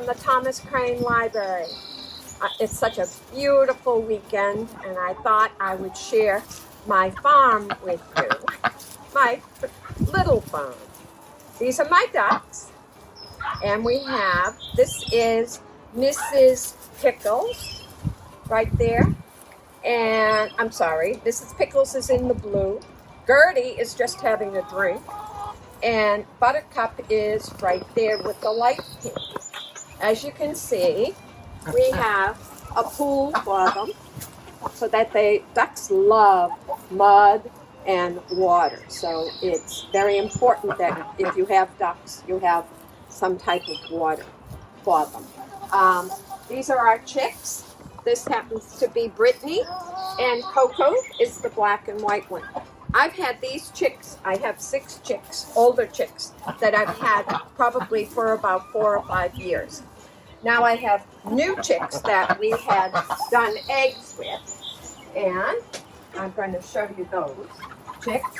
the Thomas Crane Library. It's such a beautiful weekend, and I thought I would share my farm with you, my little farm. These are my ducks, and this is Mrs. Pickles right there, and I'm sorry, Mrs. Pickles is in the blue, Gertie is just having a drink, and Buttercup is right there with the light pink. As you can see, we have a pool for them so that ducks love mud and water. So it's very important that if you have ducks, you have some type of water for them. These are our chicks. This happens to be Brittany, and Coco is the black and white one. I've had these chicks, I have 6 chicks, older chicks, that I've had probably for about 4 or 5 years. Now I have new chicks that we had done eggs with, and I'm going to show you those chicks.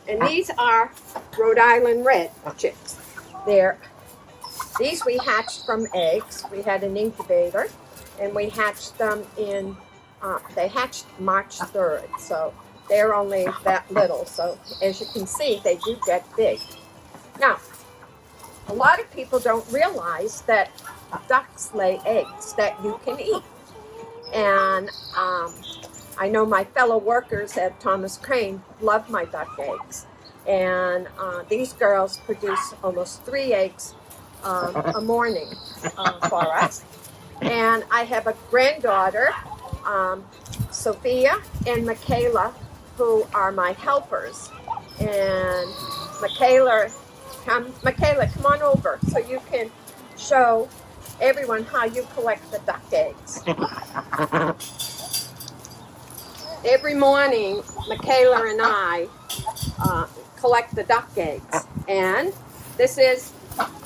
And these are Rhode Island Red chicks. These we hatched from eggs. We had an incubator, and we hatched them they hatched March 3rd, so they're only that little. So as you can see, they do get big. Now, a lot of people don't realize that ducks lay eggs that you can eat. And I know my fellow workers at Thomas Crane love my duck eggs. And these girls produce almost 3 eggs a morning for us. And I have a granddaughter, Sophia and Michaela, who are my helpers. And Michaela, come on over so you can show everyone how you collect the duck eggs. Every morning, Michaela and I collect the duck eggs. And this is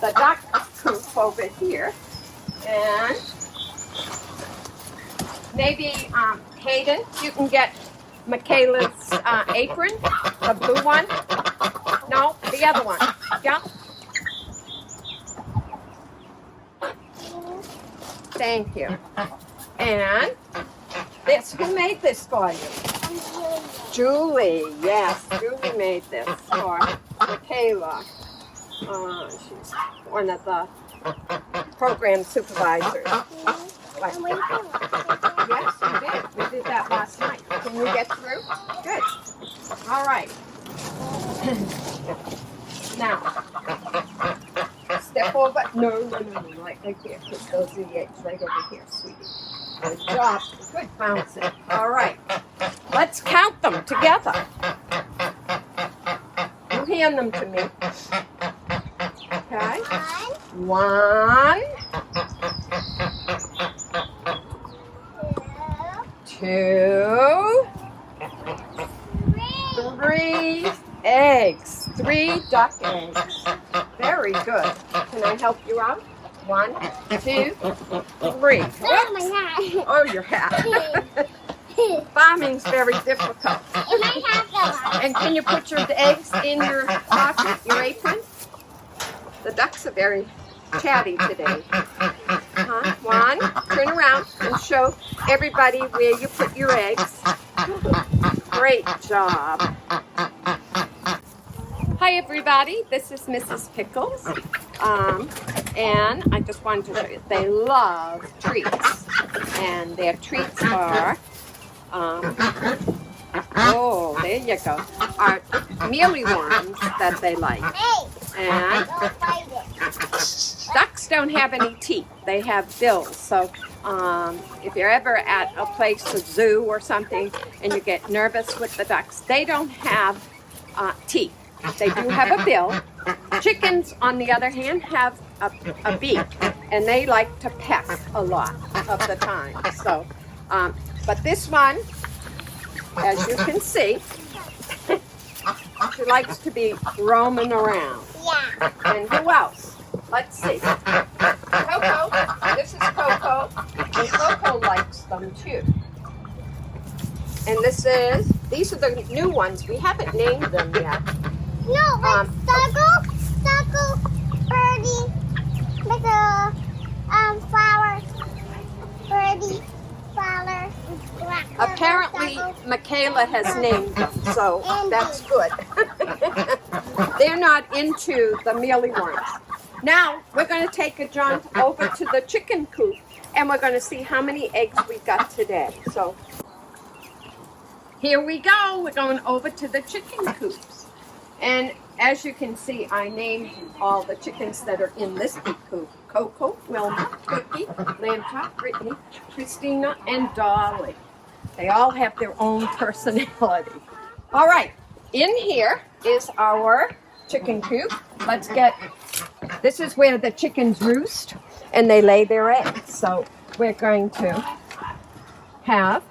the duck coop over here. And maybe, Hayden, you can get Michaela's apron, the blue one. No, the other one. Yeah. Thank you. And this, who made this for you? Julie. Yes, Julie made this for Michaela. She's one of the program supervisors. Yes, you did. We did that last night. Can you get through? Good. All right. Now, step over. No, like here. Because those are the eggs right over here, sweetie. Good job. Good bouncing. All right. Let's count them together. You hand them to me. Okay. 1, 2, 3 eggs. 3 duck eggs. Very good. Can I help you out? 1, 2, 3. Whoops. Oh, your hat. Farming's very difficult. And can you put your eggs in your pocket, your apron? The ducks are very chatty today. 1, turn around and show everybody where you put your eggs. Great job. Hi everybody, this is Mrs. Pickles. And I just wanted to show you, they love treats. And their treats are, oh, there you go, are mealy worms that they like. And ducks don't have any teeth. They have bills. So if you're ever at a place, a zoo or something, and you get nervous with the ducks, they don't have teeth. They do have a bill. Chickens, on the other hand, have a beak, and they like to peck a lot of the time. So, but this one, as you can see, she likes to be roaming around. Yeah. And who else? Let's see. Coco. This is Coco. And Coco likes them too. And these are the new ones. We haven't named them yet. No, like Snuggle, Birdie, Mr. Flower, birdie, flower, Apparently, Michaela has named them, so that's good. They're not into the mealyworms. Now, we're going to take a jaunt over to the chicken coop, and we're going to see how many eggs we got today. So, here we go. We're going over to the chicken coops. And as you can see, I named all the chickens that are in this big coop. Coco, Wilma, Cookie, Lanta, Brittany, Christina, and Dolly. They all have their own personality. All right, in here is our chicken coop. Let's get, this is where the chickens roost and they lay their eggs. So we're going to have,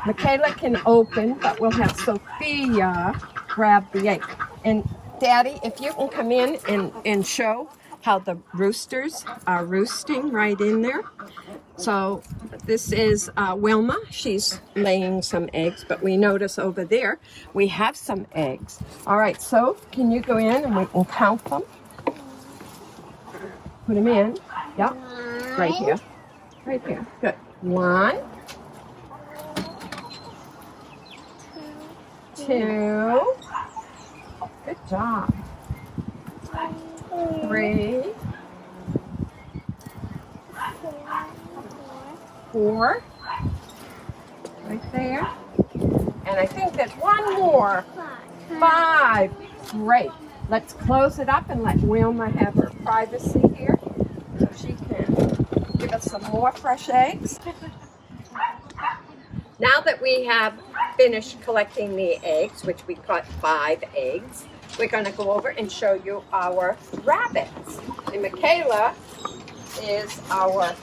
Michaela can open, but we'll have Sophia grab the egg. And Daddy, if you can come in and show how the roosters are roosting right in there. So this is Wilma. She's laying some eggs, but we notice over there we have some eggs. All right, so can you go in and we can count them? Put them in. Yep, right here. Right here. Good. 1, 2. Good job. 3, 4, right there. And I think there's one more. 5. Great. Let's close it up and let Wilma have her privacy here so she can give us some more fresh eggs. Now that we have finished collecting the eggs, which we caught 5 eggs, we're going to go over and show you our rabbits. And Michaela is our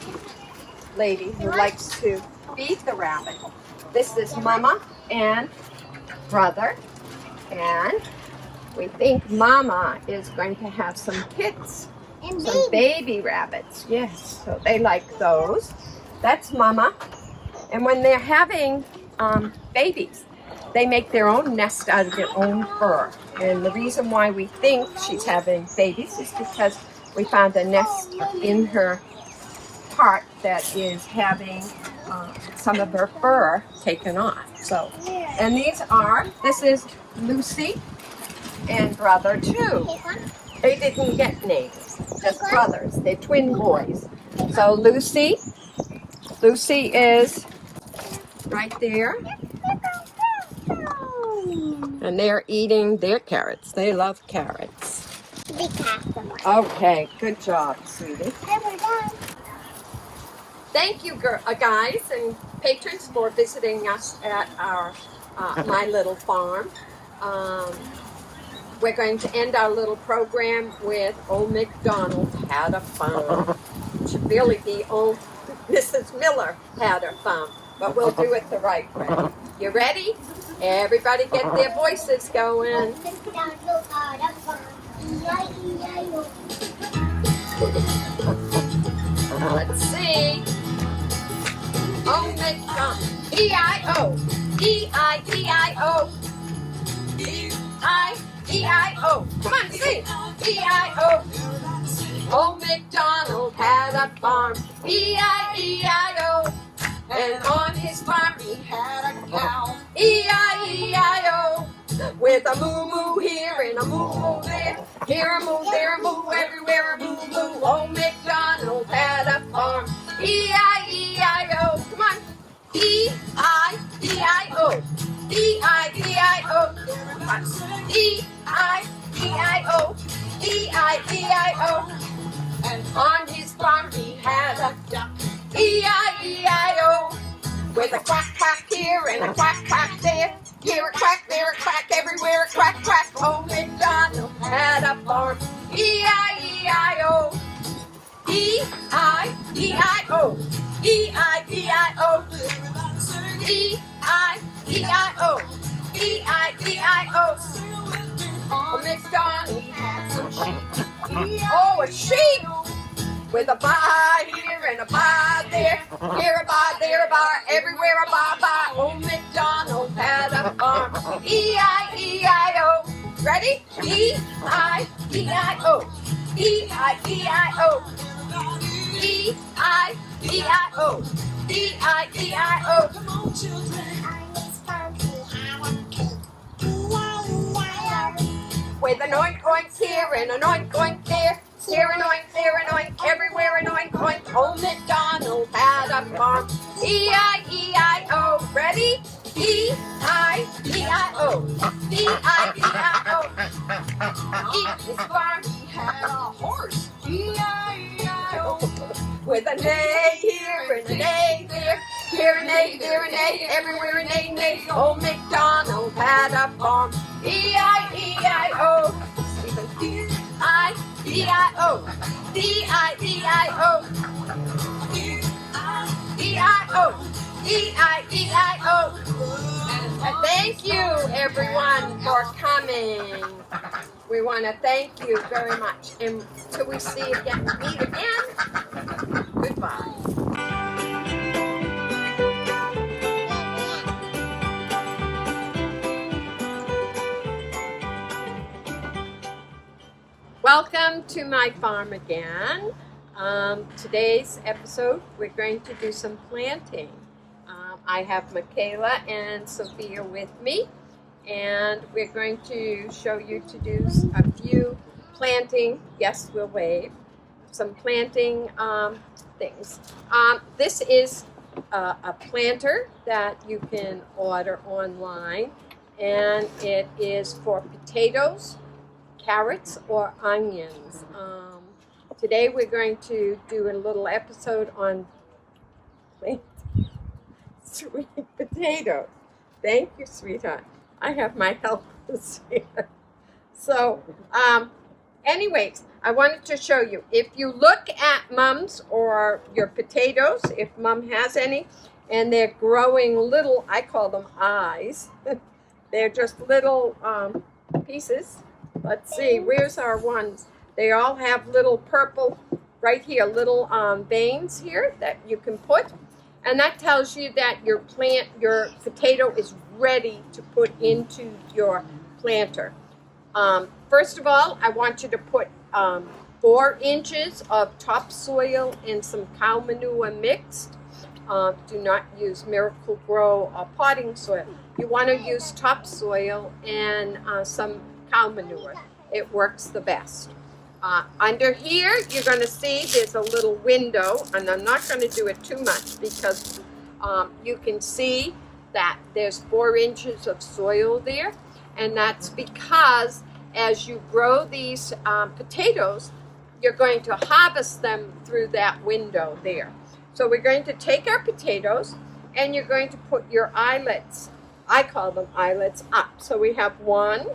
lady who likes to feed the rabbit. This is Mama and Brother, and we think Mama is going to have some kids, some baby rabbits. Yes, so they like those. That's Mama. And when they're having babies, they make their own nest out of their own fur. And the reason why we think she's having babies is because we found a nest in her part that is having some of her fur taken off. So, and this is Lucy and Brother too. They didn't get names, just brothers. They're twin boys. So Lucy is right there. And they're eating their carrots. They love carrots. Okay, good job, sweetie. Thank you, guys and patrons, for visiting us at our My Little Farm. We're going to end our little program with Old MacDonald Had a Farm. It should really be Old Mrs. Miller Had a Farm, but we'll do it the right way. You ready? Everybody get their voices going. Let's see. Oh, MacDonald. E-I-O. E-I-E-I-O. E-I-E-I-O. Come on, sing. E-I-O. Old MacDonald had a farm. E-I-E-I-O. And on his farm he had a cow. E-I-E-I-O. With a moo-moo here and a moo-moo there. Here a moo, there a moo, everywhere a moo-moo. Old MacDonald had a farm. E-I-E-I-O. Come on. E-I-E-I-O. E-I-E-I-O. E-I-E-I-O. E-I-E-I-O. And on his farm he had a duck. E-I-E-I-O. With a quack quack here and a quack quack there. Here a quack, there a quack, everywhere a quack quack. Old MacDonald had a farm. E-I-E-I-O. E-I-E-I-O. E-I-E-I-O. E-I-E-I-O. E-I-E-I-O. Old MacDonald had some sheep. Oh, a sheep! With a baa here and a baa there. Here a baa, there a baa, everywhere a baa baa. Old MacDonald had a farm. E-I-E-I-O. Ready? E-I-E-I-O. E-I-E-I-O. E-I-E-I-O. E-I-E-I-O. I'm Miss Funky. With an oink oink here and an oink oink there. Here an oink, there an oink, everywhere an oink oink. Old MacDonald had a farm. E-I-E-I-O. Ready? E-I-E-I-O. E-I-E-I-O. His farm, he had a horse. E-I-E-I-O. With a neigh here and a neigh there. Here an A, there an A, everywhere an A, neigh. Old MacDonald had a farm. E-I-E-I-O. Stephen. E-I-E-I-O. E-I-E-I-O. E-I-O. E-I-E-I-O. And thank you, everyone, for coming. We want to thank you very much. And till we meet again, goodbye. Welcome to my farm again. Today's episode, we're going to do some planting. I have Michaela and Sophia with me, and we're going to show you to do a few planting, yes, we'll wave, some planting things. This is a planter that you can order online, and it is for potatoes, carrots, or onions. Today we're going to do a little episode on planting sweet potatoes. Thank you, sweetheart. I have my helpers here. So, anyways, I wanted to show you. If you look at Mom's or your potatoes, if Mom has any, and they're growing little, I call them eyes. They're just little pieces. Let's see, where's our ones? They all have little purple, right here, little veins here that you can put. And that tells you that your potato is ready to put into your planter. First of all, I want you to put 4 inches of topsoil and some cow manure mixed. Do not use Miracle-Gro potting soil. You want to use topsoil and some cow manure. It works the best. Under here, you're going to see there's a little window, and I'm not going to do it too much because you can see that there's 4 inches of soil there, and that's because as you grow these potatoes, you're going to harvest them through that window there. So we're going to take our potatoes, and you're going to put your eyelets, I call them eyelets, up. So we have 1,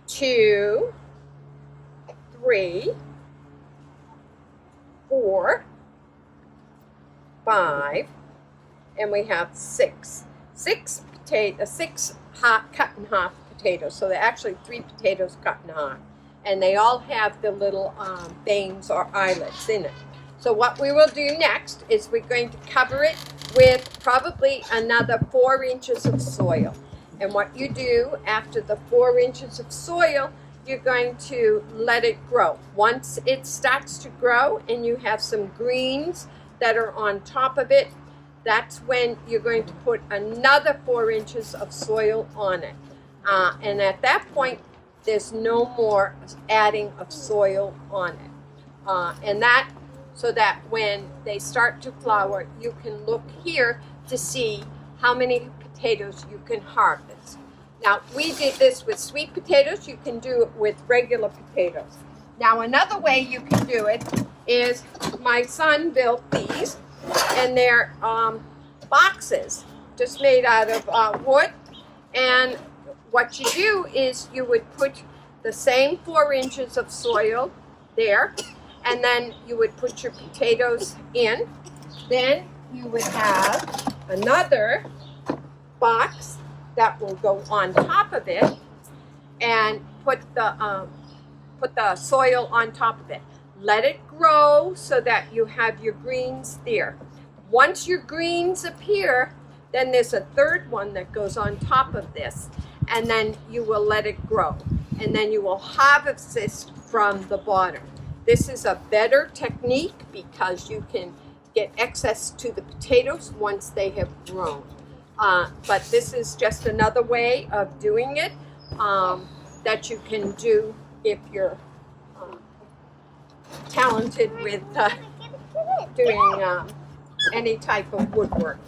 2, 3, 4, 5, and we have 6. 6 cut in half potatoes. So they're actually 3 potatoes cut in half, and they all have the little veins or eyelets in it. So what we will do next is we're going to cover it with probably another 4 inches of soil. And what you do after the 4 inches of soil, you're going to let it grow. Once it starts to grow and you have some greens that are on top of it, that's when you're going to put another 4 inches of soil on it. And at that point, there's no more adding of soil on it. And that, so that when they start to flower, you can look here to see how many potatoes you can harvest. Now, we did this with sweet potatoes. You can do it with regular potatoes. Now, another way you can do it is my son built these, and they're boxes just made out of wood. And what you do is you would put the same 4 inches of soil there, and then you would put your potatoes in. Then you would have another box that will go on top of it, and put the soil on top of it. Let it grow so that you have your greens there. Once your greens appear, then there's a third one that goes on top of this, and then you will let it grow, and then you will harvest this from the bottom. This is a better technique because you can get access to the potatoes once they have grown. But this is just another way of doing it that you can do if you're talented with doing any type of woodwork.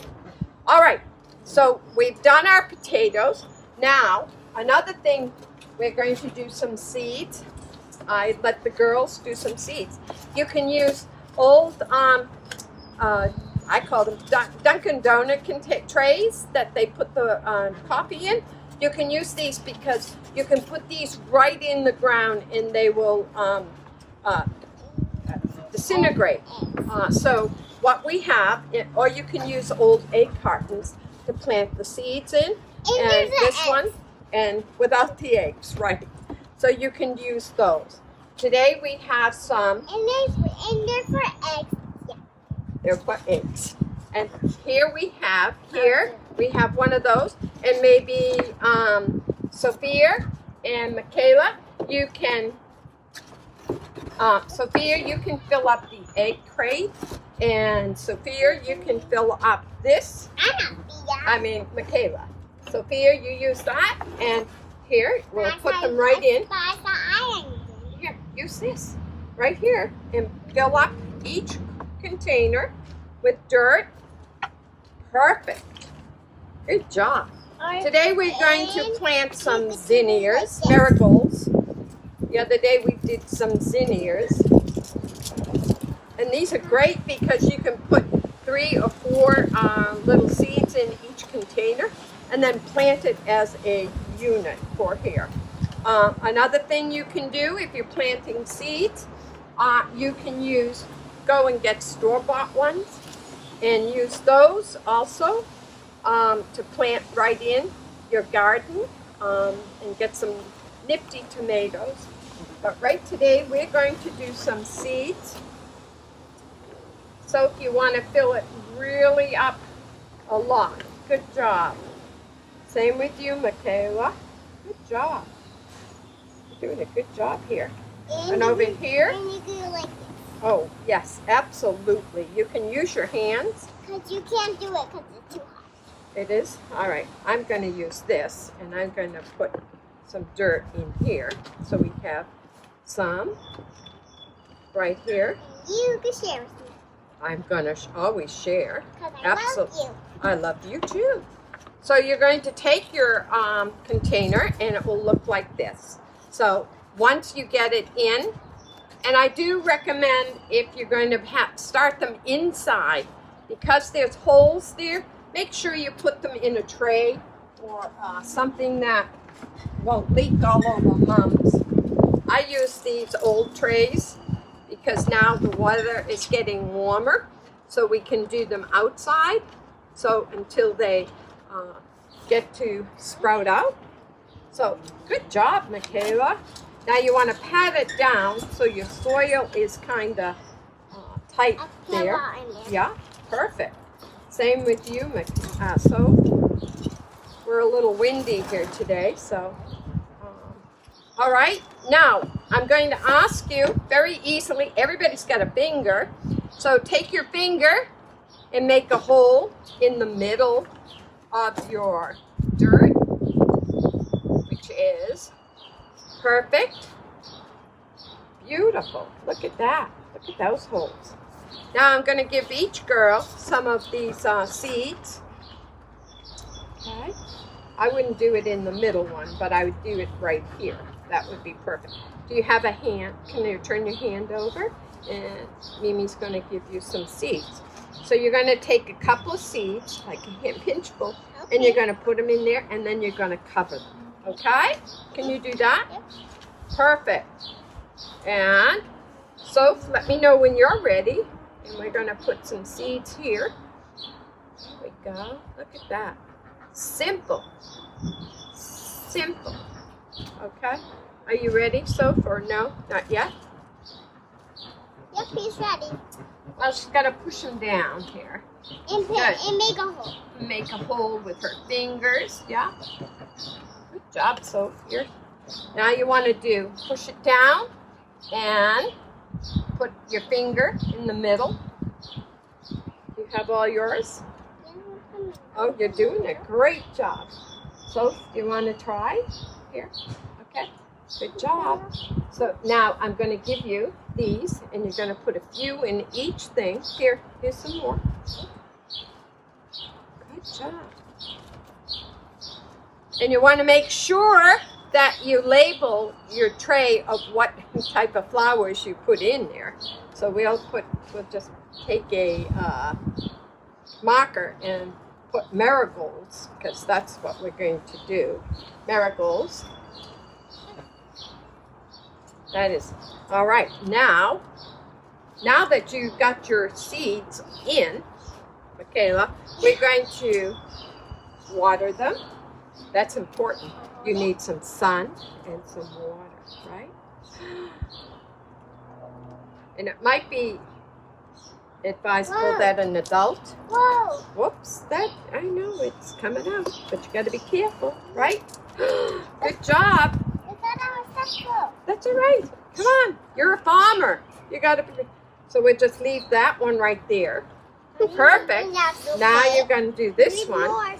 All right, so we've done our potatoes. Now, another thing, we're going to do some seeds. I let the girls do some seeds. You can use old, I call them Dunkin' Donut trays that they put the coffee in. You can use these because you can put these right in the ground and they will disintegrate. So what we have, or you can use old egg cartons to plant the seeds in, and this one, and without the eggs, right? So you can use those. Today we have some. And they're for eggs. Yeah. They're for eggs. And here we have one of those, and maybe Sophia and Michaela, you can. Sophia, you can fill up the egg crate, and Sophia, you can fill up this. Michaela. Sophia, you use that, and here, we'll put them right in. Here, use this, right here, and fill up each container with dirt. Perfect. Good job. Today we're going to plant some zinnias, marigolds. The other day we did some zinnias. And these are great because you can put 3 or 4 little seeds in each container and then plant it as a unit for here. Another thing you can do if you're planting seeds, you can go and get store-bought ones and use those also to plant right in your garden and get some nifty tomatoes. But right today we're going to do some seeds. So if you want to fill it really up a lot. Good job. Same with you, Michaela. Good job. You're doing a good job here. And over here. And you do like this. Oh, yes, absolutely. You can use your hands. Because you can't do it because it's too hot. It is? All right. I'm going to use this, and I'm going to put some dirt in here. So we have some right here. You can share with me. I'm going to always share. Because I love you. I love you too. So you're going to take your container, and it will look like this. So once you get it in, and I do recommend if you're going to start them inside, because there's holes there, make sure you put them in a tray or something that won't leak all over mums. I use these old trays because now the weather is getting warmer, so we can do them outside. So until they get to sprout out. So good job, Michaela. Now you want to pat it down so your soil is kind of tight there. Yeah, perfect. Same with you, Michaela. So we're a little windy here today. So, all right. Now I'm going to ask you very easily. Everybody's got a finger, so take your finger and make a hole in the middle of your dirt, which is perfect. Beautiful. Look at that. Look at those holes. Now I'm going to give each girl some of these seeds. Okay. I wouldn't do it in the middle one, but I would do it right here. That would be perfect. Do you have a hand? Can you turn your hand over? And Mimi's going to give you some seeds. So you're going to take a couple of seeds, like a pinchful, and you're going to put them in there, and then you're going to cover them. Okay? Can you do that? Yep. Perfect. And so let me know when you're ready. And we're going to put some seeds here. There we go. Look at that. Simple. Simple. Okay? Are you ready, Soph, or no? Not yet? Yep, he's ready. Well, she's got to push them down here. And make a hole. Make a hole with her fingers. Yeah. Good job, Soph. Now you want to push it down and put your finger in the middle. You have all yours? Oh, you're doing a great job. So, do you want to try? Here. Okay. Good job. So now I'm going to give you these, and you're going to put a few in each thing. Here, here's some more. Good job. And you want to make sure that you label your tray of what type of flowers you put in there. So we'll just take a marker and put marigolds, because that's what we're going to do. Marigolds. That is, all right. Now that you've got your seeds in, Michaela, we're going to water them. That's important. You need some sun and some water, right? And it might be advisable that an adult, whoops, I know it's coming out, but you got to be careful, right? Good job. That's all right. Come on, you're a farmer. You got to be. So we'll just leave that one right there. Perfect. Now you're going to do this one.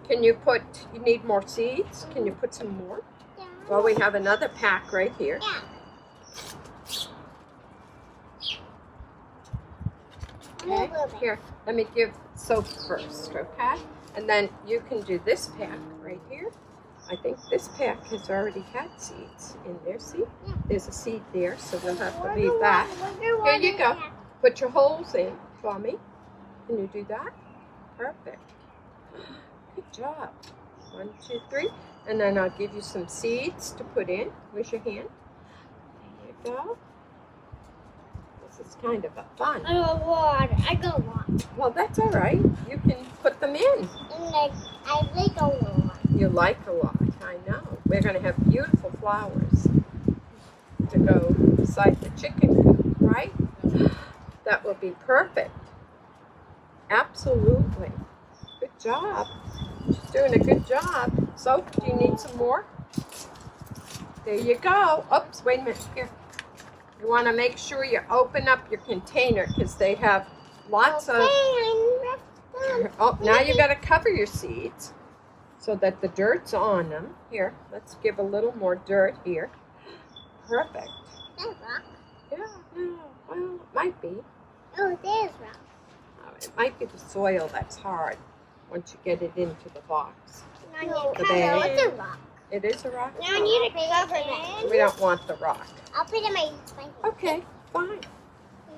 Can you need more seeds? Can you put some more? Yeah. Well, we have another pack right here. Yeah. Okay, here, let me give soap first, okay? And then you can do this pack right here. I think this pack has already had seeds in there, see? Yeah. There's a seed there, so we'll have to leave that. Here you go. Put your holes in for me. Can you do that? Perfect. Good job. 1, 2, 3. And then I'll give you some seeds to put in. Where's your hand? There you go. This is kind of a fun. I go water. I go water. Well, that's all right. You can put them in. And I like a lot. You like a lot. I know. We're going to have beautiful flowers to go beside the chicken coop, right? That will be perfect. Absolutely. Good job. She's doing a good job. So, do you need some more? There you go. Oops, wait a minute. Here. You want to make sure you open up your container because they have lots of... Oh, now you got to cover your seeds so that the dirt's on them. Here, let's give a little more dirt here. Perfect. There's rock. Yeah, no, well, it might be. Oh, there's rock. It might be the soil that's hard once you get it into the box. Now I need to The cover bag. it. It's a rock. It is a rock? Now I need to cover that. We don't want the rock. I'll put it in my Okay, fine. Here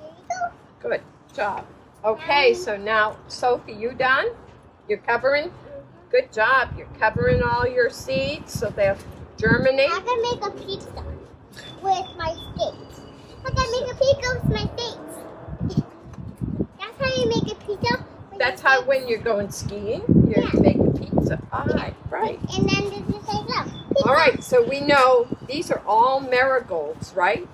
you go. Good job. Okay, so now, Sophie, you done? You're covering? Good job. You're covering all your seeds so they'll germinate. I can make a pizza with my steaks. I can make a pizza with my steaks. That's how you make a pizza. That's how when you're going skiing, you Yeah. make a pizza pie, right? And then this is like that. Pizza. All right, so we know these are all marigolds, right?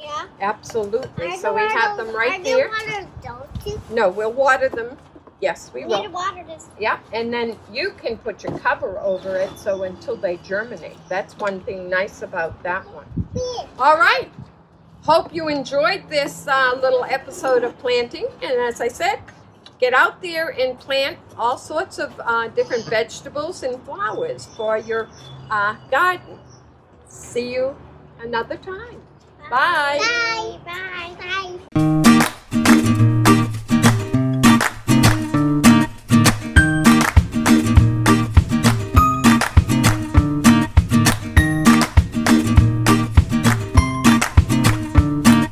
Yeah. Absolutely. So we have them right here. here. Don't you? No, we'll water them. Yes, we We need to will. water this. Yeah, and then you can put your cover over it so until they germinate. That's one thing nice about that one. Here. All right. Hope you enjoyed this little episode of planting. And as I said, get out there and plant all sorts of different vegetables and flowers for your garden. See you another time. Bye. Bye. Bye. Bye.